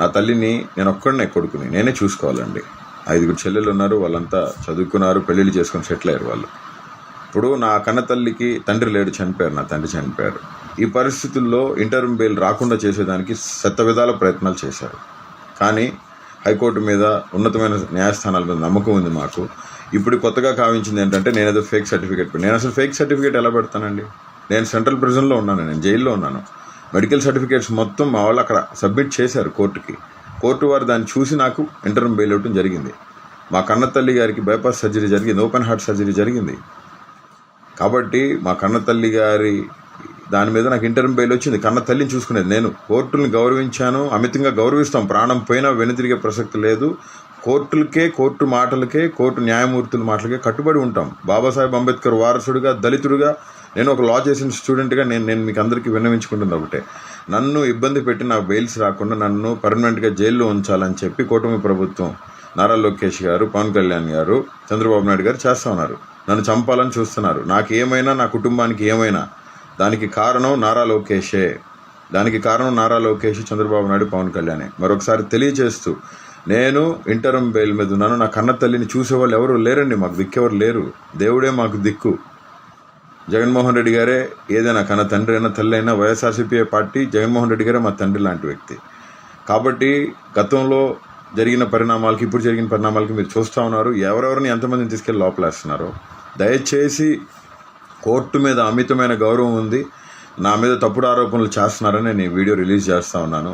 నా తల్లిని నేను ఒక్కడనే కొడుకుని నేనే చూసుకోవాలండి. 5 చెల్లెలు ఉన్నారు, వాళ్ళంతా చదువుకున్నారు, పెళ్ళిళ్ళు చేసుకొని సెటిల్ అయ్యారు వాళ్ళు. ఇప్పుడు నా కన్న తల్లికి తండ్రి లేడు, చనిపోయారు, నా తండ్రి చనిపోయారు. ఈ పరిస్థితుల్లో ఇంటర్మ్ బెయిల్ రాకుండా చేసేదానికి విధాల ప్రయత్నాలు చేశారు. కానీ హైకోర్టు మీద, ఉన్నతమైన న్యాయస్థానాల మీద నమ్మకం ఉంది మాకు. ఇప్పుడు కొత్తగా కావించింది ఏంటంటే నేను ఏదో ఫేక్ సర్టిఫికేట్. నేను అసలు ఫేక్ సర్టిఫికేట్ ఎలా పెడతానండి? నేను సెంట్రల్ ప్రిజన్లో ఉన్నాను, నేను జైల్లో ఉన్నాను. మెడికల్ సర్టిఫికేట్స్ మొత్తం మా వాళ్ళు అక్కడ సబ్మిట్ చేశారు కోర్టుకి. కోర్టు వారు దాన్ని చూసి నాకు ఇంటర్మ్ బెయిల్ ఇవ్వడం జరిగింది. మా కన్న తల్లి గారికి బైపాస్ సర్జరీ జరిగింది, ఓపెన్ హార్ట్ సర్జరీ జరిగింది. కాబట్టి మా కన్న తల్లి గారి దాని మీద నాకు ఇంటర్మ్ బెయిల్ వచ్చింది. కన్న తల్లిని చూసుకునేది నేను. కోర్టుని గౌరవించాను, అమితంగా గౌరవిస్తాం. ప్రాణం పోయినా వెనుతిరిగే ప్రసక్తి లేదు. కోర్టులకే, కోర్టు మాటలకే, కోర్టు న్యాయమూర్తుల మాటలకే కట్టుబడి ఉంటాం. బాబాసాహెబ్ అంబేద్కర్ వారసుడిగా, దళితుడిగా, నేను ఒక లా చేసిన స్టూడెంట్గా నేను మీకు అందరికీ విన్నవించుకుంటుంది ఒకటే, నన్ను ఇబ్బంది పెట్టి నాకు బెయిల్స్ రాకుండా నన్ను పర్మనెంట్గా జైల్లో ఉంచాలని చెప్పి కూటమి ప్రభుత్వం, నారా లోకేష్ గారు, పవన్ కళ్యాణ్ గారు, చంద్రబాబు నాయుడు గారు చేస్తూ ఉన్నారు. నన్ను చంపాలని చూస్తున్నారు. నాకు ఏమైనా, నా కుటుంబానికి ఏమైనా దానికి కారణం నారా లోకేషే. చంద్రబాబు నాయుడు, పవన్ కళ్యాణే. మరొకసారి తెలియజేస్తూ, నేను ఇంటర్మ్ బెయిల్ మీద ఉన్నాను. నా కన్న తల్లిని చూసేవాళ్ళు ఎవరు లేరండి, మాకు దిక్కెవరు లేరు. దేవుడే మాకు దిక్కు. జగన్మోహన్ రెడ్డి గారే ఏదైనా, కన్న తండ్రి అయినా తల్లి అయినా, వైఎస్ఆర్సీపీ పార్టీ జగన్మోహన్ రెడ్డి గారే మా తండ్రి లాంటి వ్యక్తి. కాబట్టి గతంలో జరిగిన పరిణామాలకి, ఇప్పుడు జరిగిన పరిణామాలకి మీరు చూస్తూ ఉన్నారు. ఎవరెవరిని ఎంతమందిని తీసుకెళ్ళి లోపలేస్తున్నారో. దయచేసి కోర్టు మీద అమితమైన గౌరవం ఉంది, నా మీద తప్పుడు ఆరోపణలు చేస్తున్నారని నేను ఈ వీడియో రిలీజ్ చేస్తూ ఉన్నాను.